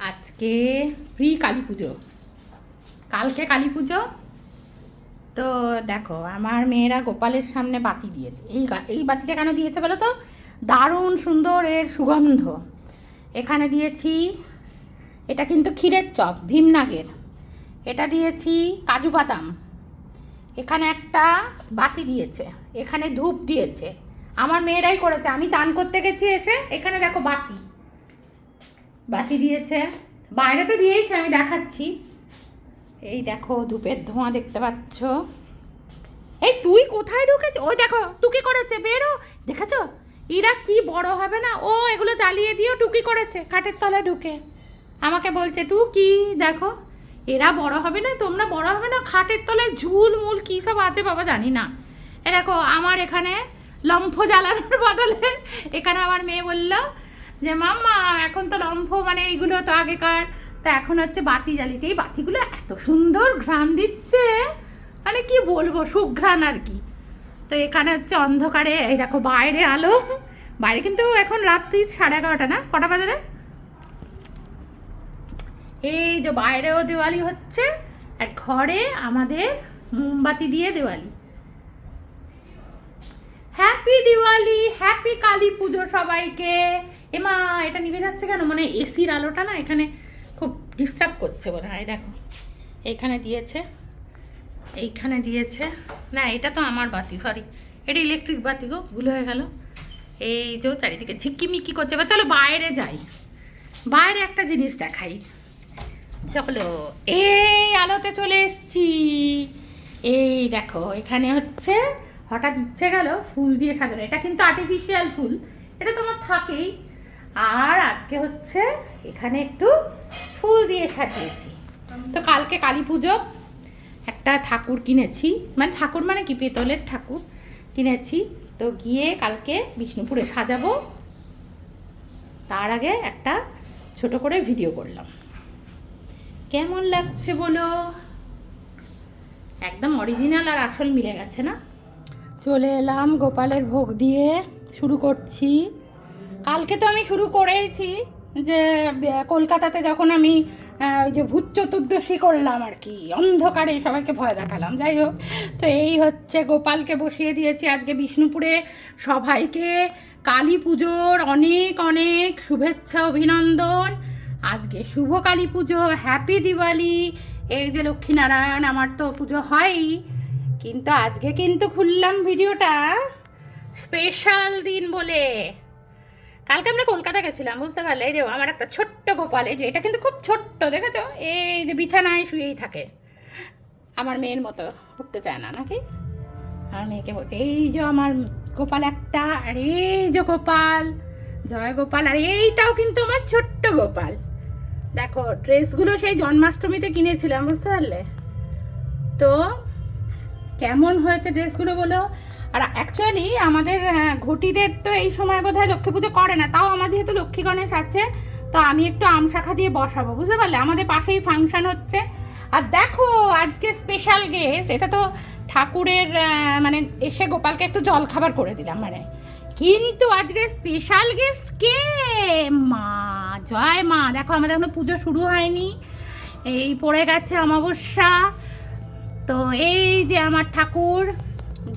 আজকে প্রি কালী পুজো, কালকে কালী পুজো। তো দেখো আমার মেয়েরা গোপালের সামনে বাতি দিয়েছে। এই বাতিটা কেন দিয়েছে বলো তো? দারুণ সুন্দর এর সুগন্ধ। এখানে দিয়েছি, এটা কিন্তু ক্ষীরের চপ ভীমনাগের, এটা দিয়েছি কাজু বাদাম। এখানে একটা বাতি দিয়েছে, এখানে ধূপ দিয়েছে, আমার মেয়েরাই করেছে। আমি চান করতে গেছি, এসে এখানে দেখো বাতি বাতি দিয়েছে। বাইরে তো দিয়েইছে, আমি দেখাচ্ছি। এই দেখো ধূপের ধোঁয়া দেখতে পাচ্ছ। এই তুই কোথায় ঢুকেছিস? ওই দেখো টুকি করেছে, বেরো। দেখেছো এরা কি বড় হবে না? ও এগুলো জ্বালিয়ে দিয়েও টুকি করেছে খাটের তলায় ঢুকে। আমাকে বলছে টুকি দেখো, এরা বড় হবে না, তোমরা বড় হবে না, খাটের তলায় ঝুল মুল কী সব আছে বাবা জানি না। এ দেখো আমার এখানে লম্ফ জ্বালানোর বদলে এখানে আমার মেয়ে বললো যে মাম্মা এখন তো লম্ফ মানে এইগুলো তো আগেকার, তা এখন হচ্ছে বাতি জ্বালিয়েছে। এই বাতিগুলো এত সুন্দর ঘ্রাণ দিচ্ছে, মানে কি বলবো, সুঘ্রাণ আর কি। তো এখানে হচ্ছে অন্ধকারে এই দেখো বাইরে আলো, বাইরে কিন্তু এখন রাত্রি 11:30 না, কটা বাজে রে? এই যে বাইরেও দেওয়ালি হচ্ছে আর ঘরে আমাদের মোমবাতি দিয়ে দেওয়ালি। হ্যাপি দিওয়ালি, হ্যাপি কালী পুজো সবাইকে। এমা এটা নিভে যাচ্ছে কেন? মানে এসির আলোটা না এখানে খুব ডিস্টার্ব করছে বলে হয়। দেখো এইখানে দিয়েছে, এইখানে দিয়েছে না, এটা তো আমার বাতি, সরি এটা ইলেকট্রিক বাতি গো, ভুল হয়ে গেল। এই যে চারিদিকে ঝিকিমিকি করছে। এবার চলো বাইরে যাই, বাইরে একটা জিনিস দেখাই। চলো এই আলোতে চলে এসছি। এই দেখো এখানে হচ্ছে হঠাৎ ইচ্ছে গেল ফুল দিয়ে সাজানো। এটা কিন্তু আর্টিফিশিয়াল ফুল, এটা তোমার থাকেই। আর আজকে হচ্ছে এখানে একটু ফুল দিয়ে সাজিয়েছি। তো কালকে কালী পুজো, একটা ঠাকুর কিনেছি, মানে ঠাকুর মানে কি পেতলের ঠাকুর কিনেছি। তো গিয়ে কালকে বিষ্ণুপুরে সাজাবো, তার আগে একটা ছোট করে ভিডিও করলাম। কেমন লাগছে বলো? একদম অরিজিনাল আর আসল মিলে গেছে না? চলে এলাম গোপালের ভোগ দিয়ে, শুরু করছি। কালকে তো আমি শুরু করেইছি, যে কলকাতাতে যখন আমি ওই যে ভূত চতুর্দশী করলাম আর কি, অন্ধকারে সবাইকে ভয় দেখালাম। যাই হোক, তো এই হচ্ছে গোপালকে বসিয়ে দিয়েছি আজকে বিষ্ণুপুরে। সবাইকে কালী পুজোর অনেক অনেক শুভেচ্ছা, অভিনন্দন। আজকে শুভ কালী পুজো, হ্যাপি দিওয়ালি। এই যে লক্ষ্মীনারায়ণ, আমার তো পুজো হয়ই, কিন্তু আজকে কিন্তু খুললাম ভিডিওটা স্পেশাল দিন বলে। কালকে আমরা কলকাতা গেছিলাম, বুঝতে পারলে? এই যে আমার একটা ছোট্ট গোপাল, এই যে এটা কিন্তু খুব ছোট্ট, দেখেছো? এই যে বিছানায় শুয়েই থাকে, আমার মেয়ের মতো, উঠতে চায় না নাকি? আমার মেয়েকে বলছে এই যে আমার গোপাল একটা, আর এই যে গোপাল, জয় গোপাল। আর এইটাও কিন্তু আমার ছোট্ট গোপাল। দেখো ড্রেসগুলো সেই জন্মাষ্টমীতে কিনেছিলাম, বুঝতে পারলে? তো কেমন হয়েছে ড্রেসগুলো বলো? আর অ্যাকচুয়ালি আমাদের ঘটিদের তো এই সময় বোধহয় লক্ষ্মী পুজো করে না, তাও আমার যেহেতু লক্ষ্মী গণেশ আছে, তো আমি একটু আম শাখা দিয়ে বসাবো, বুঝতে পারলে? আমাদের পাশেই ফাংশন হচ্ছে। আর দেখো আজকে স্পেশাল গেস্ট, এটা তো ঠাকুরের মানে এসে গোপালকে একটু জল খাবার করে দিলাম মানে, কিন্তু আজকে স্পেশাল গেস্ট কে? মা, জয় মা। দেখো আমাদের এখনো পুজো শুরু হয়নি, এই পড়ে গেছে অমাবস্যা। তো এই যে আমার ঠাকুর,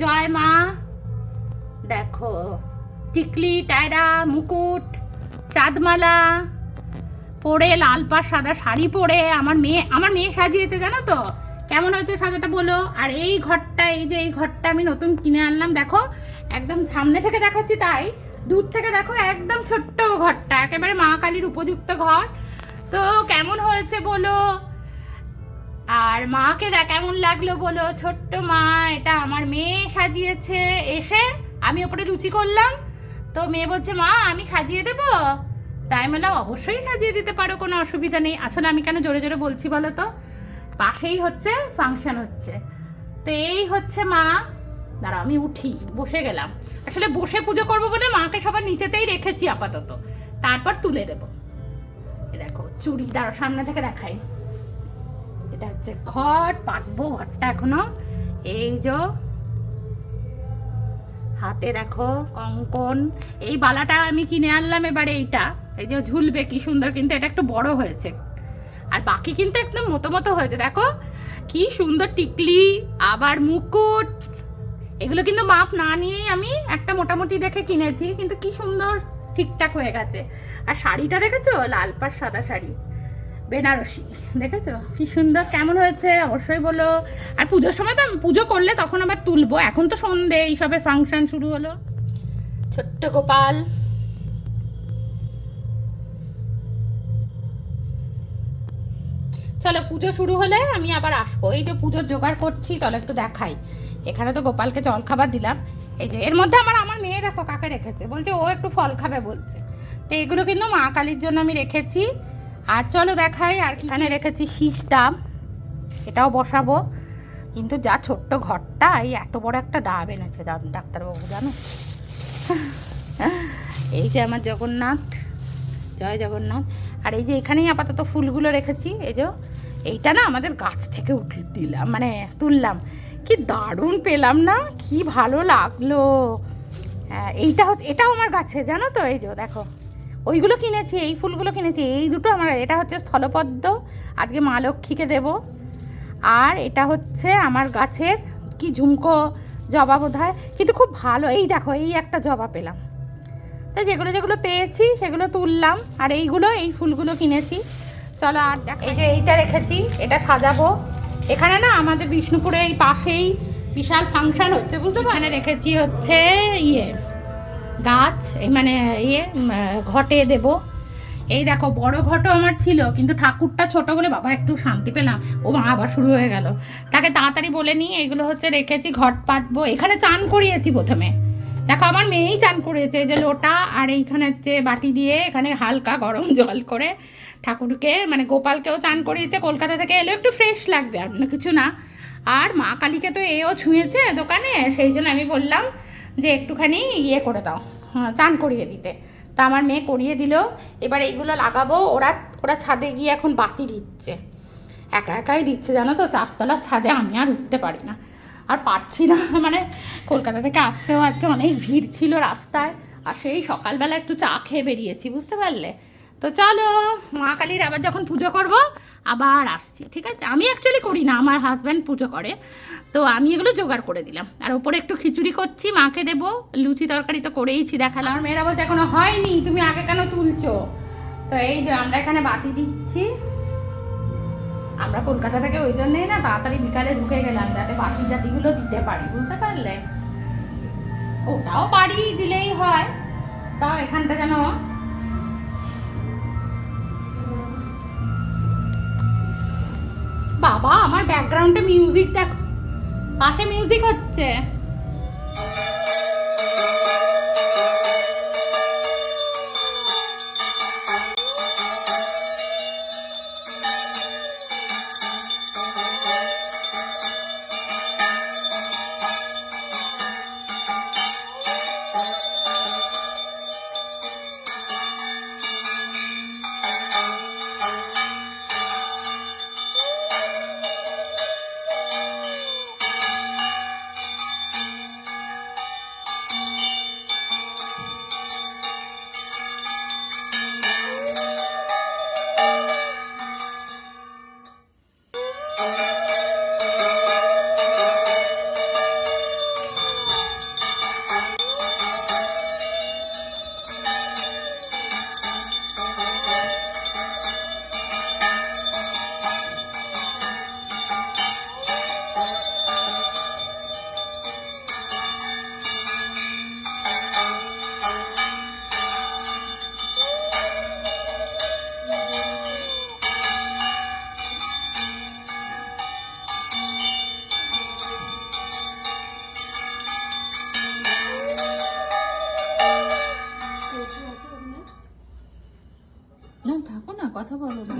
জয় মা। দেখো টিকলি, টায়রা, মুকুট, চাঁদমালা পরে, লাল পাড় সাদা শাড়ি পরে আমার মেয়ে সাজিয়েছে, জানো তো? কেমন হয়েছে সাজাটা বলো? আর এই ঘরটা, এই যে এই ঘরটা আমি নতুন কিনে আনলাম, দেখো একদম সামনে থেকে দেখাচ্ছি, তাই দূর থেকে দেখো একদম ছোট্ট ঘরটা, একেবারে মা কালীর উপযুক্ত ঘর। তো কেমন হয়েছে বলো? আর মাকে কেমন লাগলো বলো? ছোট্ট মা, এটা আমার মেয়ে সাজিয়েছে। এসে আমি ওপরে লুচি করলাম, তো মেয়ে বলছে মা আমি সাজিয়ে দেবো। তাই বললাম অবশ্যই সাজিয়ে দিতে পারো, কোনো অসুবিধা নেই। আসলে আমি কেন জোরে জোরে বলছি বলো তো? পাশেই হচ্ছে ফাংশন হচ্ছে। তো এই হচ্ছে মা। দাঁড়াও আমি উঠি, বসে গেলাম। আসলে বসে পুজো করবো বলে মাকে সবার নিচেতেই রেখেছি আপাতত, তারপর তুলে দেবো। দেখো চুড়ি, দাঁড়াও সামনে থেকে দেখাই। এটা হচ্ছে ঘট, পাতবো ঘরটা এখনো। এই যে হাতে দেখো কঙ্কন, এই বালাটা আমি কিনে আনলাম এবারে, এইটা এই যে ঝুলবে কি সুন্দর, কিন্তু এটা একটু বড় হয়েছে, আর বাকি কিন্তু একদম মতো মতো হয়েছে। দেখো কি সুন্দর টিকলি, আবার মুকুট, এগুলো কিন্তু মাপ না নিয়েই আমি একটা মোটামুটি দেখে কিনেছি, কিন্তু কি সুন্দর ঠিকঠাক হয়ে গেছে। আর শাড়িটা দেখেছো, লাল পাড় সাদা শাড়ি, বেনারসি, দেখেছো কি সুন্দর, কেমন হয়েছে অবশ্যই বলো। আর পুজোর সময় তো পুজো করলে তখন আবার তুলবো, এখন তো সন্ধে, এইসবের ফাংশন শুরু হলো। ছোট্ট গোপাল, চলো পুজো শুরু হলে আমি আবার আসবো। এই যে পুজোর জোগাড় করছি, চলো একটু দেখাই। এখানে তো গোপালকে জল খাবার দিলাম, এই যে এর মধ্যে আমার মেয়ে দেখো কাকে রেখেছে, বলছে ও একটু ফল খাবে বলছে। তো এগুলো কিন্তু মা কালীর জন্য আমি রেখেছি। আর চলো দেখাই আর কি। এখানে রেখেছি শীষ ডাব, এটাও বসাবো, কিন্তু যা ছোট্ট ঘরটা, এই এত বড় একটা ডাব এনেছে ডাক্তারবাবু, জানো। এই যে আমার জগন্নাথ, জয় জগন্নাথ। আর এই যে এখানেই আপাতত ফুলগুলো রেখেছি। এই যে এইটা না আমাদের গাছ থেকে উঠে দিলাম, মানে তুললাম, কি দারুণ পেলাম না, কি ভালো লাগলো। হ্যাঁ এইটা হচ্ছে, এটাও আমার গাছে, জানো তো। এই যে দেখো, ওইগুলো কিনেছি, এই ফুলগুলো কিনেছি, এই দুটো আমার। এটা হচ্ছে স্থলপদ্ম, আজকে মা লক্ষ্মীকে দেব। আর এটা হচ্ছে আমার গাছের কি ঝুমকো জবা বোধহয়, কিন্তু খুব ভালো। এই দেখো, এই একটা জবা পেলাম। তাই যেগুলো যেগুলো পেয়েছি সেগুলো তুললাম। আর এইগুলো, এই ফুলগুলো কিনেছি। চলো আর দেখ, এই যে এইটা রেখেছি, এটা সাজাবো। এখানে না আমাদের বিষ্ণুপুরে এই পাশেই বিশাল ফাংশন হচ্ছে, বুঝতে পারো। এখানে রেখেছি হচ্ছে ইয়ে গাছ, এই মানে ইয়ে ঘটে দেব। এই দেখো বড় ঘটও আমার ছিল, কিন্তু ঠাকুরটা ছোট বলে বাবা একটু শান্তি পেলাম। ও মা আবার শুরু হয়ে গেল, তাকে তাড়াতাড়ি বলে নিই। এগুলো হচ্ছে রেখেছি, ঘট পাতবো। এখানে চান করিয়েছি প্রথমে, দেখো আমার মেয়েই চান করিয়েছে। এই যে লোটা, আর এইখানে হচ্ছে বাটি দিয়ে এখানে হালকা গরম জল করে ঠাকুরকে, মানে গোপালকেও চান করিয়েছে। কলকাতা থেকে এলেও একটু ফ্রেশ লাগবে, আর অন্য কিছু না। আর মা কালীকে তো এও ছুঁয়েছে দোকানে, সেই জন্য আমি বললাম যে একটুখানি ইয়ে করে দাও, চান করিয়ে দিতে। তা আমার মেয়ে করিয়ে দিল। এবার এইগুলো লাগাবো। ওরা ওরা ছাদে গিয়ে এখন বাতি দিচ্ছে, একা একাই দিচ্ছে, জানো তো। চারতলার ছাদে আমি আর উঠতে পারি না, আর পারছি না। মানে কলকাতা থেকে আসতেও আজকে অনেক ভিড় ছিল রাস্তায়, আর সেই সকালবেলা একটু চা খেয়ে বেরিয়েছি, বুঝতে পারলে। তো চলো, মা কালীর আবার যখন পুজো করব আবার আসছি, ঠিক আছে। আমি অ্যাকচুয়ালি করি না, আমার হাজব্যান্ড পুজো করে, তো আমি এগুলো জোগাড় করে দিলাম। আর ওপরে একটু খিচুড়ি করছি, মাকে দেবো। লুচি তরকারি তো করেইছি, দেখালাম। আর মেয়েরা বলছে এখনো হয়নি, তুমি আগে কেন তুলছো। তো এই যে আমরা এখানে বাতি দিচ্ছি। আমরা কলকাতা থেকে ওই জন্যই না তাড়াতাড়ি বিকালে ঢুকে গেলাম, যাতে বাতি জাতিগুলো দিতে পারি, বুঝতে পারলে। ওটাও পারি, দিলেই হয়। তাও এখানটা যেন বাবা, আমার ব্যাকগ্রাউন্ডে মিউজিক দেখো, পাশে মিউজিক হচ্ছে। না থাকো না, কথা বলো না।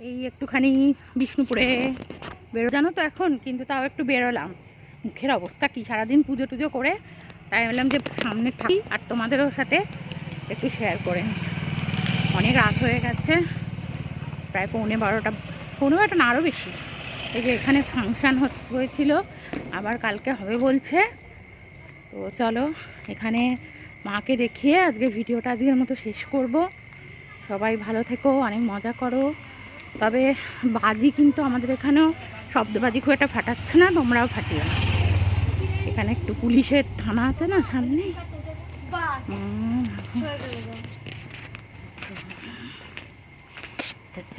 এই একটুখানি বিষ্ণুপুরে জানো তো এখন, কিন্তু তাও একটু বেরোলাম। মুখের অবস্থা কি, সারাদিন পুজো টুজো করে, তাই বললাম যে সামনে থাকি আর তোমাদেরও সাথে একটু শেয়ার করে নিই। অনেক রাত হয়ে গেছে, প্রায় পৌনে 12টা, পৌনে 12টা না আরও বেশি। এই যে এখানে ফাংশান হয়েছিল, আবার কালকে হবে বলছে। তো চলো এখানে মাকে দেখিয়ে আজকে ভিডিওটা আজকের মতো শেষ করব। সবাই ভালো থেকো, অনেক মজা করো। তবে বাজি কিন্তু আমাদের এখানেও শব্দবাজি খুব একটা ফাটাচ্ছে না, তোমরাও ফাটিও না। এখানে একটু পুলিশের থানা আছে না সামনে।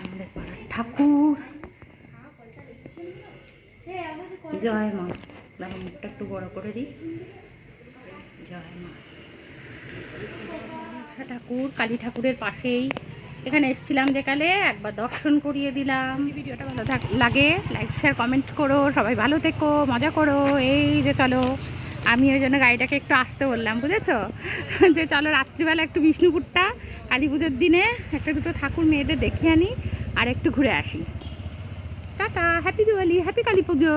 আমাদের পাড়ার ঠাকুর। জয় মা। মুখটা একটু বড় করে দিই। জয় মা। ঠাকুর, কালী ঠাকুরের পাশেই এখানে এসেছিলাম বিকালে, একবার দর্শন করিয়ে দিলাম। ভিডিওটা ভালো লাগে লাইক শেয়ার কমেন্ট করো, সবাই ভালো থেকো, মজা করো। এই যে চলো, আমি ওই জন্য গাড়িটাকে একটু আসতে বললাম, বুঝেছো? যে চলো রাত্রিবেলা একটু বিষ্ণুপুরটা কালী পুজোর দিনে একটা দুটো ঠাকুর মেয়েদের দেখিয়ে আনি আর একটু ঘুরে আসি। Tata, happy Diwali, happy Kali পুজো।